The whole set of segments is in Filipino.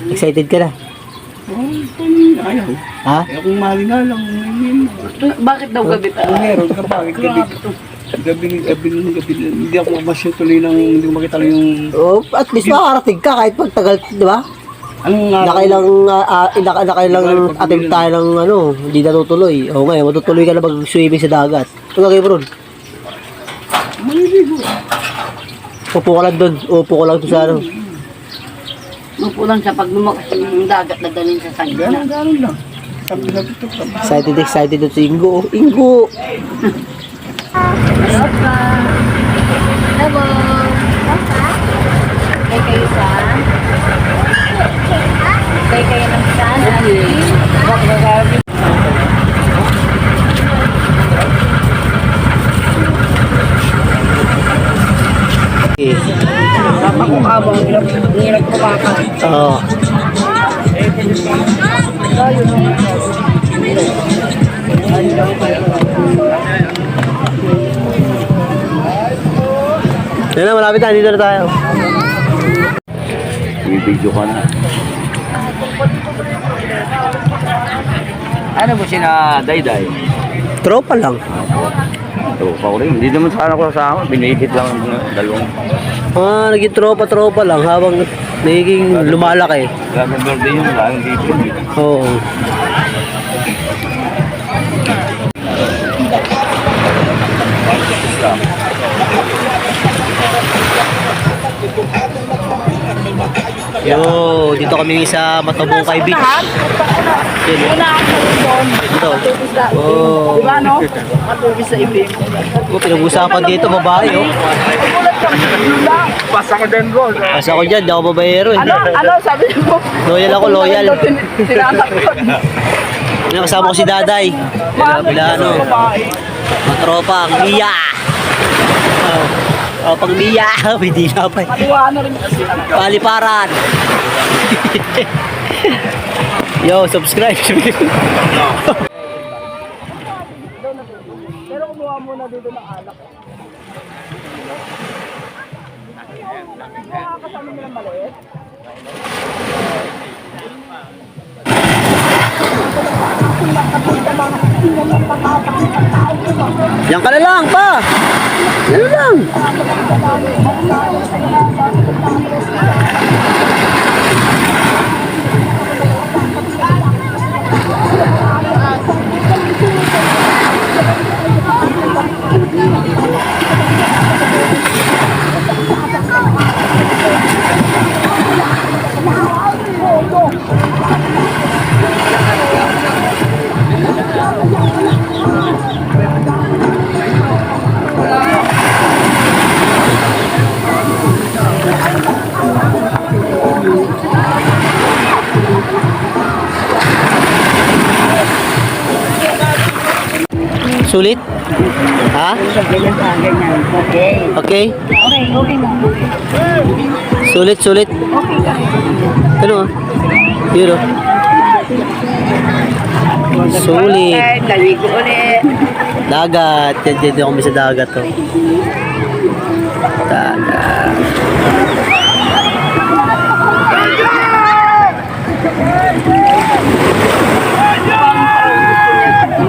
Excited ka na? Ayaw. Ha? Kung mali nga lang. Bakit daw gabi Kung meron ka, bakit gabi? Gabi. Hindi ako masya tuloy hindi ko makita lang yung... Oh, at least makakarating ka kahit pagtagal, di ba? Anong nga? Nakailang attempt tayo ng hindi natutuloy. O ngayon, matutuloy ka na mag-swimming sa dagat. Ito nga kayo, bro. Maliligo. Upo ka lang doon. Upo ka lang doon sa Upo lang siya pag lumakas yung dagat na dalhin sa sangga. Gano'n lang. Sabi na ito. Excited doon si Ingo. Ingo! Hello pa. Hello. Kay kayo sa? Kay kayo ng sana. Okay. Dapat ko kabang hirap ko baka. Oo. Yan na, malapit na. Dito na tayo. May-video ka na. Ano ba sina Dayday? Tropa lang. Tropa ko rin. Hindi naman sana ako kasama. Binihit lang ng dalawang. Naging tropa lang habang nagiging lumalaki. Gagawin birthday yun. Laging dito. Oo. Yo, dito kami sa Matabungkay Beach. Dito. Oh. Diba no? Matubis sa ibig. Pinag-usapan dito, babae, oh. Pasa ko din, bro. Pasa ko dyan, di ako babayero. Ano sabi mo? Loyal ako, loyal. Tinatakot. Kasama ko si Daday. Bila, matropa, ang Mia. Pang Mia. Hindi na pa. Maliwa na rin kasi. Paliparan. Yo, subscribe. Pero kumuha muna dito ng alak. Kasama mo ng maliit? Yan ka na lang, pa. Yan lang. Sulit? Ha? Ganyan. Okay. Okay? Okay na. Sulit. Okay ka. Ano? Yun, oh. Sulit. Naligo ulit. Dagat. Dito kami sa dagat, oh. Dagat.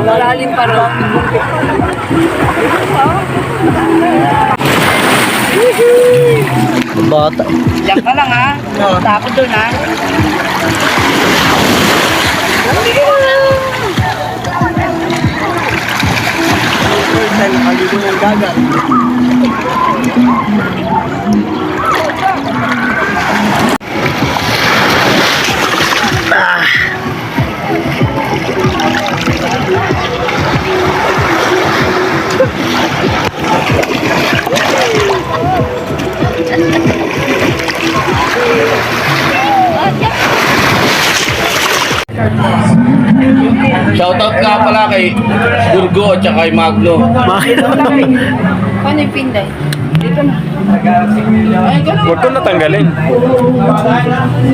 Malalim pa rin. Bata. Diyan ka lang ha. Tapos doon ha. Nakaligo ng dagat. Shoutout nga pala kay Durgo at saka kay Magno. Paano yung pinday? Dito na. Ay, ganun. Huwag ko natanggalin.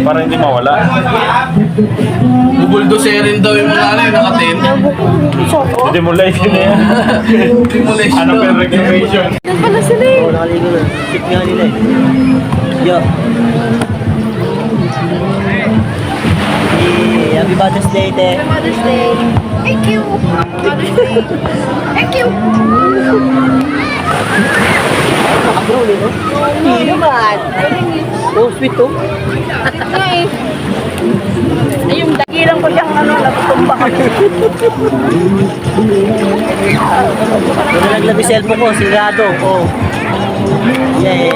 Para hindi mawala. Bubuldoserin daw yung mga nakatin. Demolition na yan. Ano pa yung reclamation? Pala sila eh. Oo, nakaligo na. Tip nga nila eh. Yo. Happy Mother's Day, te. Mother's Day. Thank you. Mother's Day. Thank you. Nakagrow eh, no? Hindi naman. Oh, sweet to. Ay, yung dakilang ko siyang natutumba ko. Nalaglag yung cellphone ko, sigurado. Oh. Yeah.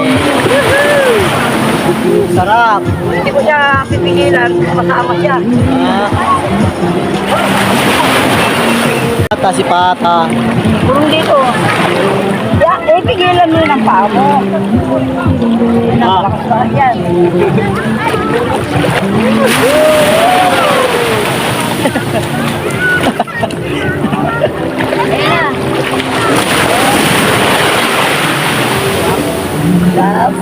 Sarap. Hindi ko siya pipigilan, masama siya. Ah. Pata si Pata. Kurong dito. Pigilan mo yun ang paa mo. Napalakas pa yan. Sarap.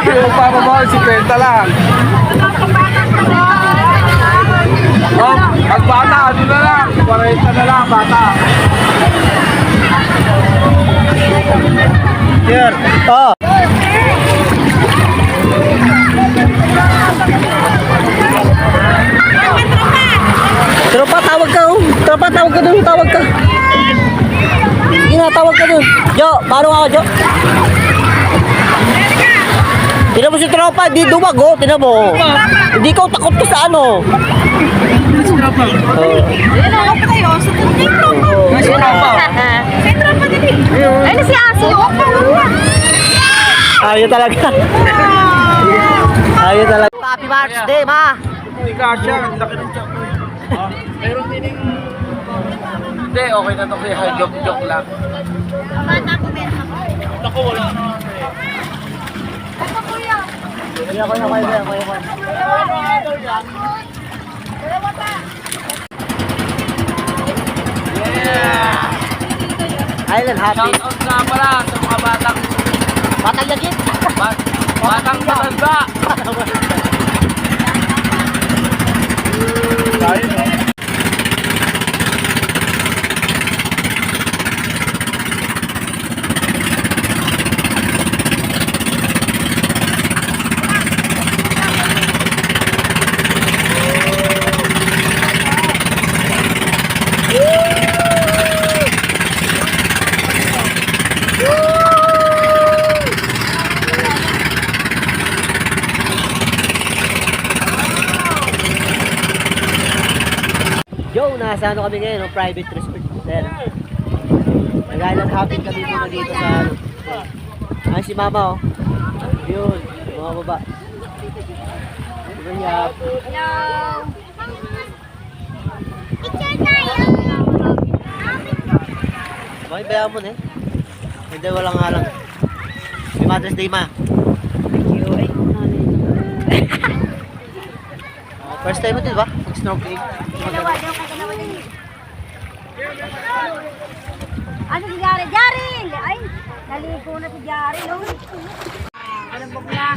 Yung papabawal, 50 lang. Oh, ang bata, ano na lang? 40 na lang, bata. Here. Oh. Tropa, tawag ka. Oh. Tropa, tawag ka dun. Tawag ka. Sige na, tawag ka dun. Jo, paano ako, Jo? Tinan mo si Tropa, di duwag, oh. Tinan mo. Hindi ka takot ka sa ano. Oh. Ayun ako pa kayo. Sa tunting tropa. Si Tropa. Sa tropa din eh. Ayun si Asi. Ayaw talaga. Ayaw talaga. Happy Mother's Day, ma. Hindi ka siya, ang laki ng tiyak mo. Meron din yung... Hindi, okay na to kaya joke lang. Bata ko meron ako. Naku, wala. Ito kuya. Kuya. Dalawa pa. Island happy. Shout out nga pala sa mga Batang yagit. batang matanda. Tayo, no? Joe, nasa ano kami ngayon, no? Private resort hotel. Nag-island hopping kami muna dito sa ano. Ay, si Mama, oh. Yun, mga baba. Yap. Hello. Picture tayo. Bakit bayaan mo na eh? Hindi, walang nga lang. Happy Mother's Day, ma. First time mo din ba? Mag-snorkeling? Dalawa daw ka dalawa din. Ano si Jari? Jari! Ay, naligo na si Jari. Nalambog na.